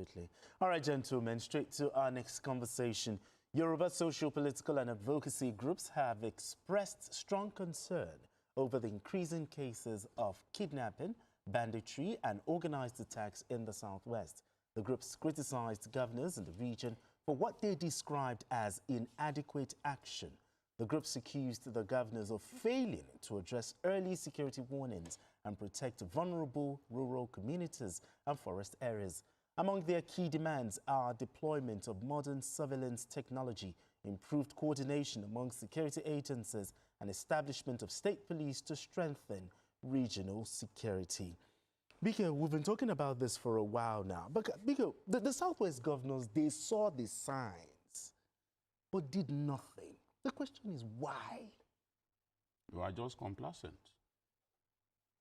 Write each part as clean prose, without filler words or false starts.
Absolutely. All right, gentlemen, straight to our next conversation. Yoruba social, political and advocacy groups have expressed strong concern over the increasing cases of kidnapping, banditry and organized attacks in the southwest. The groups criticized governors in the region for what they described as inadequate action. The groups accused the governors of failing to address early security warnings and protect vulnerable rural communities and forest areas. Among their key demands are deployment of modern surveillance technology, improved coordination among security agencies, and establishment of state police to strengthen regional security. Biko, we've been talking about this for a while now. But Biko, the Southwest governors, they saw the signs, but did nothing. The question is why? You are just complacent.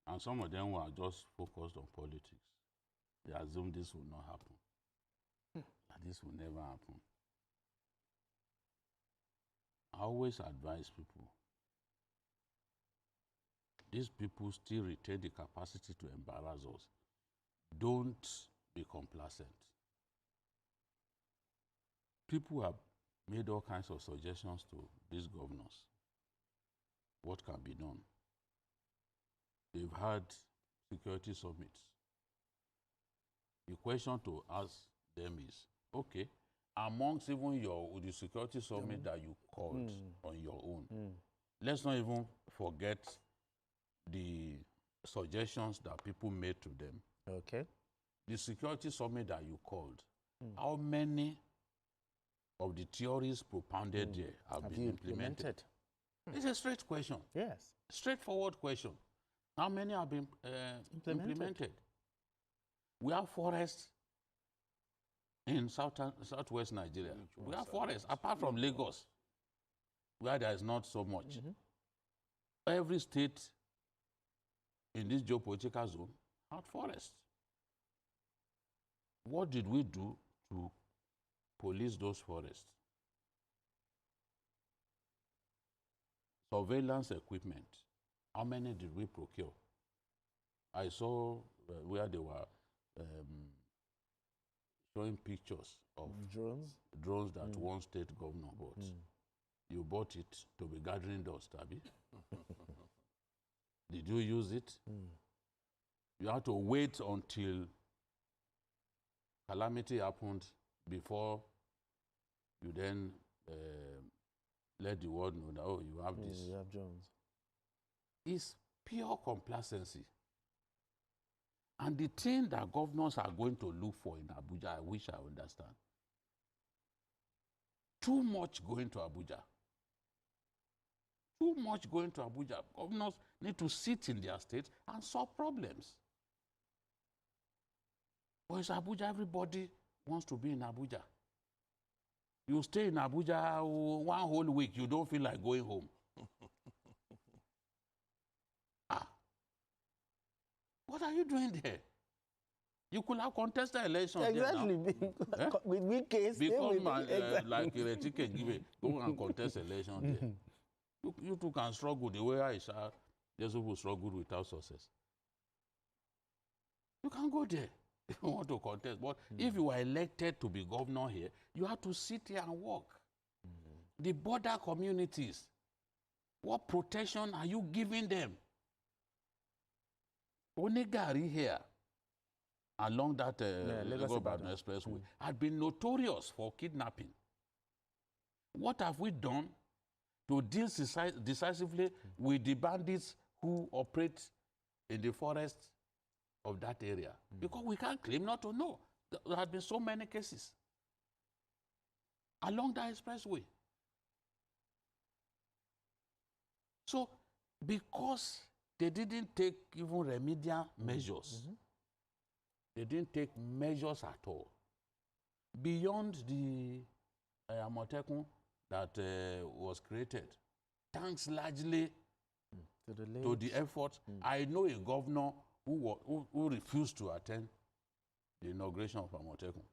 And some of them were just focused on politics. They assume this will not happen. That this will never happen. I always advise people. These people still retain the capacity to embarrass us. Don't be complacent. People have made all kinds of suggestions to these governors. What can be done? They've had security summits. The question to ask them is, okay, amongst even the security summit that you called on your own, let's not even forget the suggestions that people made to them. Okay. The security summit that you called, how many of the theories propounded there have been implemented? It's a straight question. Yes. Straightforward question. How many have been implemented? We have forests in southwest Nigeria. We have forests, apart from Lagos, where there is not so much. Every state in this geopolitical zone had forests. What did we do to police those forests? Surveillance equipment. How many did we procure? I saw where they were showing pictures of drones that one state governor bought. You bought it to be gathering dust, Abi. Did you use it? You had to wait until calamity happened before you then let the world know that, oh, you have this. You have drones. It's pure complacency. And the thing that governors are going to look for in Abuja, I wish I understand. Too much going to Abuja. Too much going to Abuja. Governors need to sit in their states and solve problems. But it's Abuja, everybody wants to be in Abuja. You stay in Abuja one whole week, you don't feel like going home. What are you doing there? You could have contested election. Exactly. With weak case. Become like a ticket given. Go and contest election there. You two can struggle the way Aisha, those people struggle without success. You can go there if you want to contest. But if you are elected to be governor here, you have to sit here and work. The border communities, what protection are you giving them? Onigari here, along that Lagos-Ibadan expressway, had been notorious for kidnapping. What have we done to deal decisively with the bandits who operate in the forests of that area? Because we can't claim not to know. There have been so many cases along that expressway. So, because they didn't take even remedial measures. They didn't take measures at all. Beyond the Amotekun that was created, thanks largely to the efforts. I know a governor who refused to attend the inauguration of Amotekun.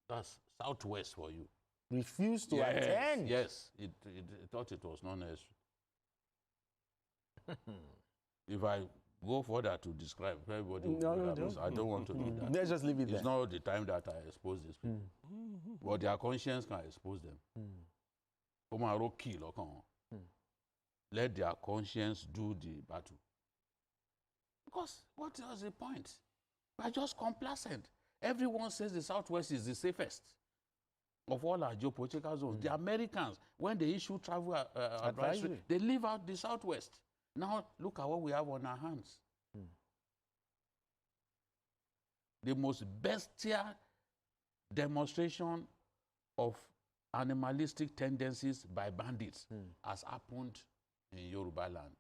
That's Southwest for you. Refused to attend? Yes, it thought it was not necessary. If I go further to describe. Everybody will No, know no, that, don't. I don't want to do that. Let's just leave it there. It's not the time that I expose these people. But their conscience can expose them. Let their conscience do the battle. Because what was the point? We're just complacent. Everyone says the Southwest is the safest of all our geopolitical zones. The Americans, when they issue travel advisory, they leave out the Southwest. Now, look at what we have on our hands. The most bestial demonstration of animalistic tendencies by bandits has happened in Yoruba land.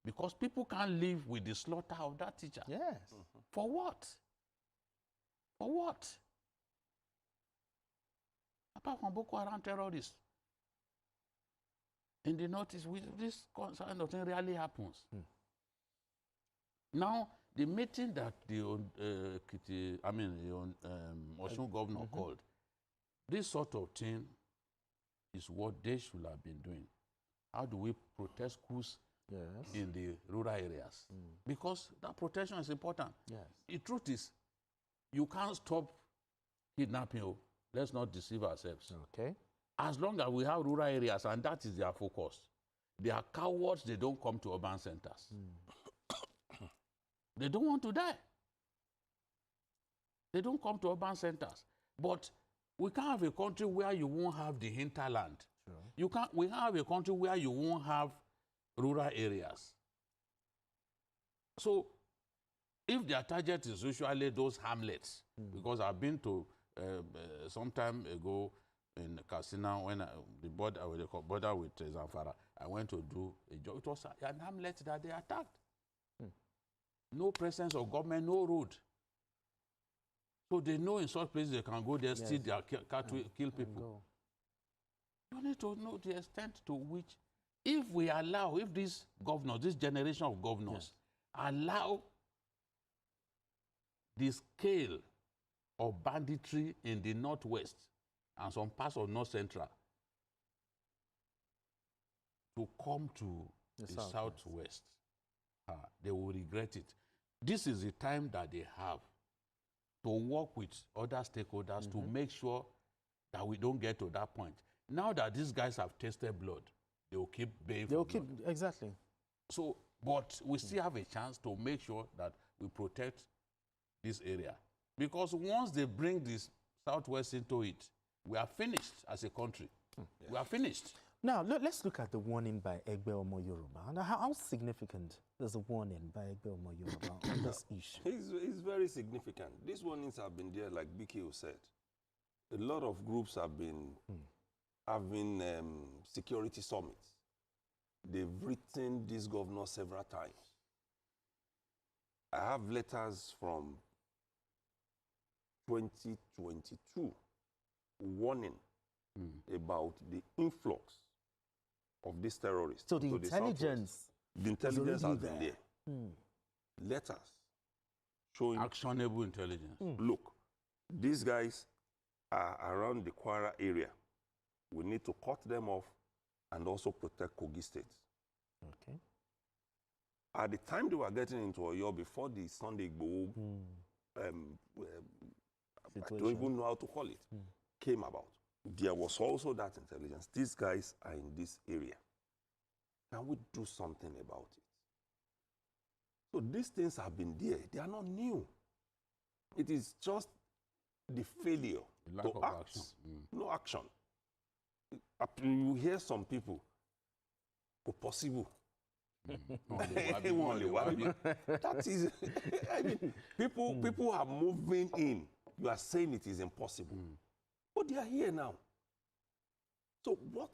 Because people can't live with the slaughter of that teacher. Yes. For what? For what? Apart from Boko Haram terrorists. In the Northeast, this kind of thing rarely happens. Now, the meeting that the Osun governor called, this sort of thing is what they should have been doing. How do we protect schools in the rural areas? Because that protection is important. Yes. The truth is, you can't stop kidnapping. Let's not deceive ourselves. Okay. As long as we have rural areas, and that is their focus, they are cowards, they don't come to urban centers. They don't want to die. They don't come to urban centers. But we can't have a country where you won't have the hinterland. Sure. We can't have a country where you won't have rural areas. So, if their target is usually those hamlets, because I've been to some time ago in Katsina when the border with Zamfara, I went to do a job. It was an hamlet that they attacked. No presence of government, no road. So they know in such places they can go there, steal their cattle, kill people. You need to know the extent to which, if we allow, if these governors, this generation of governors, allow the scale of banditry in the Northwest and some parts of North Central to come to the Southwest, they will regret it. This is the time that they have to work with other stakeholders to make sure that we don't get to that point. Now that these guys have tasted blood, they will keep baying for blood. Exactly. So, but we still have a chance to make sure that we protect this area. Because once they bring this Southwest into it, we are finished as a country. We are finished. Now, let's look at the warning by Egbe Omo Yoruba. Now, how significant is the warning by Egbe Omo Yoruba on this issue? It's very significant. These warnings have been there, like BKO said. A lot of groups have been having security summits. They've written this governor several times. I have letters from 2022 warning about the influx of these terrorists. So the intelligence has been there. Letters showing actionable intelligence. Look, these guys are around the Kwara area. We need to cut them off and also protect Kogi State. Okay. At the time they were getting into Oyo, before the Sunday Igboho, I don't even know how to call it, came about, there was also that intelligence. These guys are in this area. Can we do something about it? So these things have been there. They are not new. It is just the failure to act. Action. No action. You hear some people, possible. That is, I mean, people are moving in. You are saying it is impossible. But they are here now. So what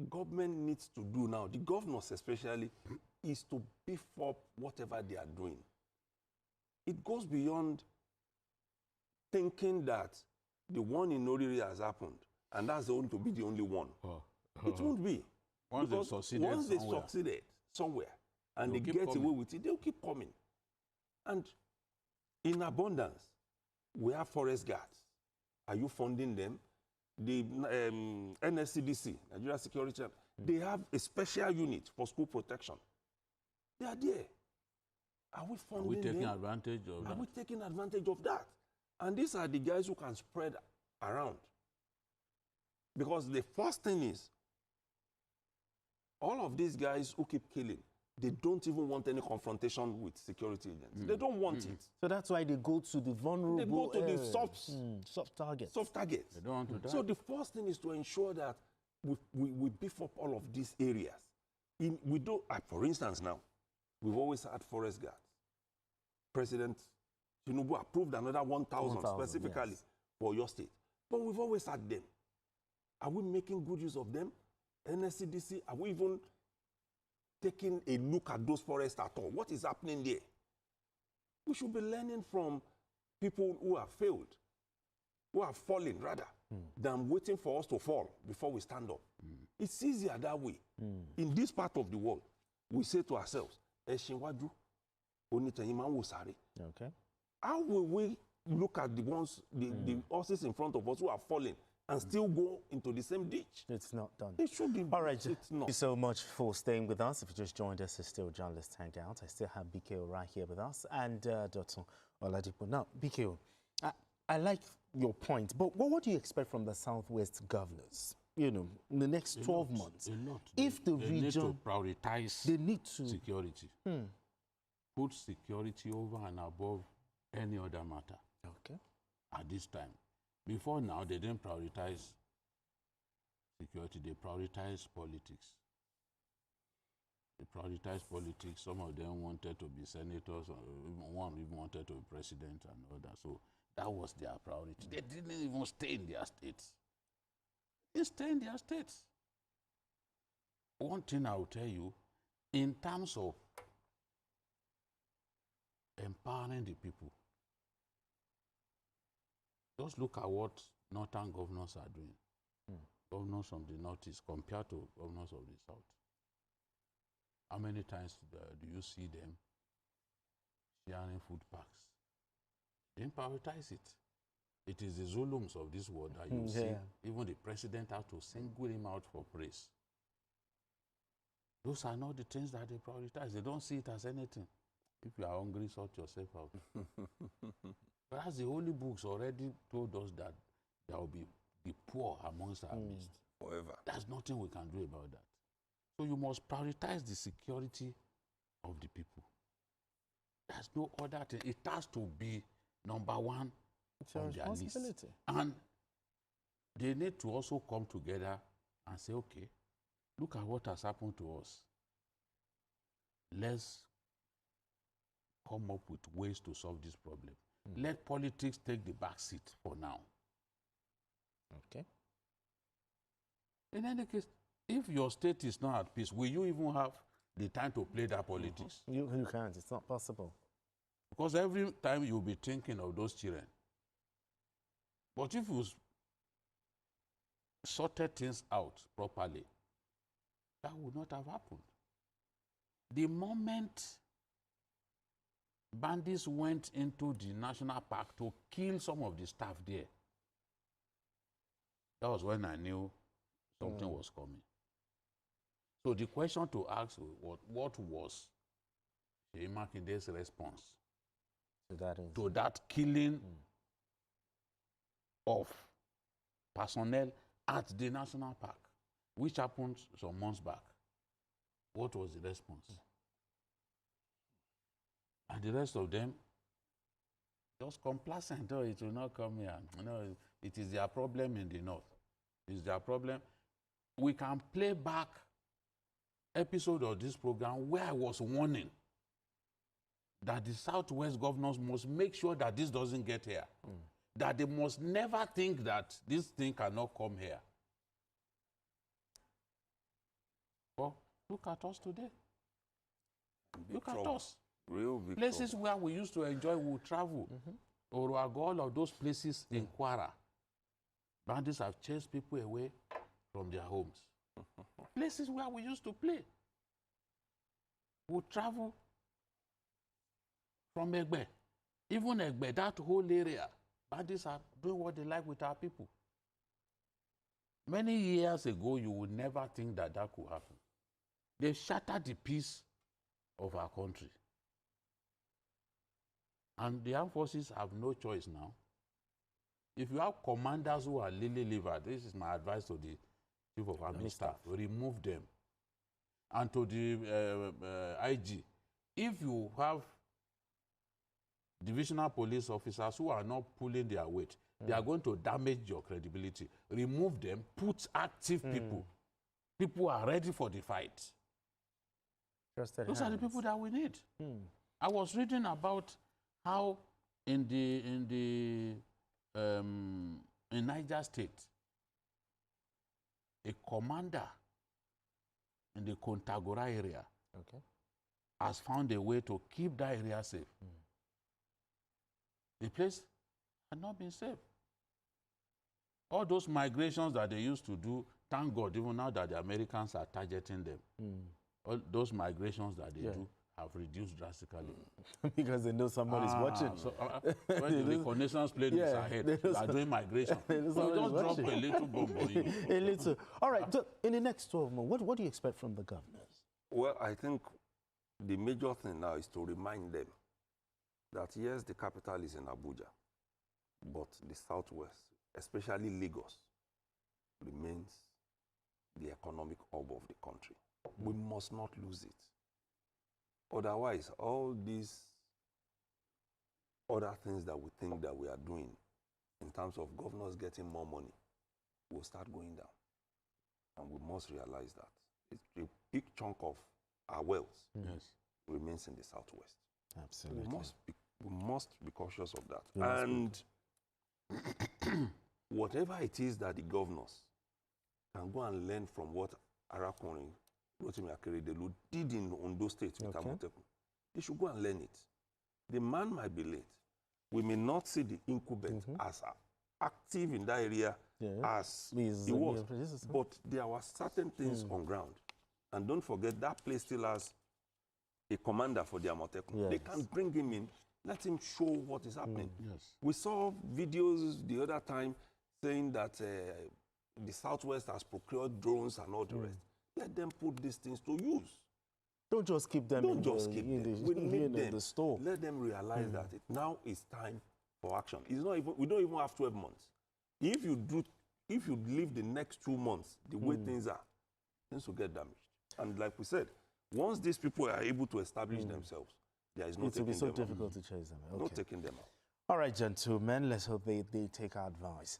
government needs to do now, the governors especially, is to beef up whatever they are doing. It goes beyond thinking that the one in Noriri has happened, and that's going to be the only one. It won't be. Once they succeeded somewhere, and they get away with it, they'll keep coming. And in abundance, we have forest guards. Are you funding them? The NSCDC, Nigeria Security, they have a special unit for school protection. They are there. Are we funding Are we taking them? advantage of that? Are we taking advantage of that? And these are the guys who can spread around. Because the first thing is, all of these guys who keep killing, they don't even want any confrontation with security agents. They don't want it. So that's why they go to the vulnerable. They go to the areas. soft targets. Soft targets. They don't want to die. So the first thing is to ensure that we beef up all of these areas. For instance, now, we've always had forest guards. President Tinubu approved another 1,000 specifically for your state. But we've always had them. Are we making good use of them? NSCDC, are we even taking a look at those forests at all? What is happening there? We should be learning from people who have failed, who have fallen rather, than waiting for us to fall before we stand up. It's easier that way. In this part of the world, we say to ourselves, Eshinwaju, Onitenyiman Sare. Okay. How will we look at the ones, the horses in front of us who are falling and still go into the same ditch? It's not done. It should be. All right. It's not. Thank you so much for staying with us. If you just joined us, it's still Journalist Hangout. I still have BKO right here with us and Dr. Oladipo. Now, BKO, I like your point, but what do you expect from the Southwest governors? You know, in the next 12 months. A lot. If the they region... need to prioritize they need to... security. Put security over and above any other matter. Okay. At this time. Before now, they didn't prioritize security. They prioritized politics. They prioritized politics. Some of them wanted to be senators, or one even wanted to be president and all that. So that was their priority. They didn't even stay in their states. They stay in their states. One thing I will tell you, in terms of empowering the people, just look at what northern governors are doing. Governors from the northeast compared to governors of the south. How many times do you see them sharing food packs? They didn't prioritize it. It is the Zulums of this world that you see. Even the president had to single him out for praise. Those are not the things that they prioritize. They don't see it as anything. If you are hungry, sort yourself out. Whereas the holy books already told us that there will be the poor amongst our midst. Forever. There's nothing we can do about that. So you must prioritize the security of the people. There's no other thing. It has to be number one on their list. And they need to also come together and say, okay, look at what has happened to us. Let's come up with ways to solve this problem. Let politics take the back seat for now. Okay. In any case, if your state is not at peace, will you even have the time to play that politics? You can't. It's not possible. Because every time you'll be thinking of those children. But if you sorted things out properly, that would not have happened. The moment bandits went into the national park to kill some of the staff there, that was when I knew something was coming. So the question to ask was, what was Seyi Makinde's response to that killing of personnel at the national park, which happened some months back? What was the response? And the rest of them, just complacent. Oh, it will not come here. No, it is their problem in the north. It's their problem. We can play back episode of this program where I was warning that the Southwest governors must make sure that this doesn't get here. That they must never think that this thing cannot come here. Well, look at us today. Look at us. Real big Places where we used to enjoy, we would travel. Or all of those places in Kwara. Bandits have chased people away from their homes. Places where we used to play. We would travel from Egbe. Even Egbe, that whole area, bandits are doing what they like with our people. Many years ago, you would never think that that could happen. They shattered the peace of our country. And the armed forces have no choice now. If you have commanders who are lily-livered, this is my advice to the Chief of Army Staff, remove them. And to the IG, if you have divisional police officers who are not pulling their weight, they are going to damage your credibility. Remove them, put active people. People are ready for the fight. Those are the people that we need. I was reading about how in Niger State, a commander in the Kontagora area has found a way to keep that area safe. The place had not been safe. All those migrations that they used to do, thank God, even now that the Americans are targeting them, all those migrations that they do have reduced drastically. Because they know somebody's watching. So, when the reconnaissance plane is ahead, they are doing migration. So just drop a little bomb on you. A little. All right, so in the next 12 months, what do you expect from the governors? Well, I think the major thing now is to remind them that yes, the capital is in Abuja, but the southwest, especially Lagos, remains the economic hub of the country. We must not lose it. Otherwise, all these other things that we think that we are doing in terms of governors getting more money will start going down. And we must realize that a big chunk of our wealth remains in the southwest. Absolutely. We must be cautious of that. We must Whatever it is that the governors can go and learn from what Arakunrin, Rotimi Akeredolu did in Ondo State with Amotekun, they should go and learn it. The man might be late. We may not see the incumbent as active in that area as he was, but there were certain things on ground. And don't forget, that place still has a commander for the Amotekun. They can bring him in, let him show what is happening. We saw videos the other time saying that the Southwest has procured drones and all the rest. Let them put these things to use. Don't just keep them in the store. Let them realize that now is time for action. It's not even, we don't even have 12 months. If you leave the next 2 months the way things are, things will get damaged. And like we said, once these people are able to establish themselves, there is no taking them out. It will be so difficult to chase them. No taking them out. All right, gentlemen, let's hope they take our advice.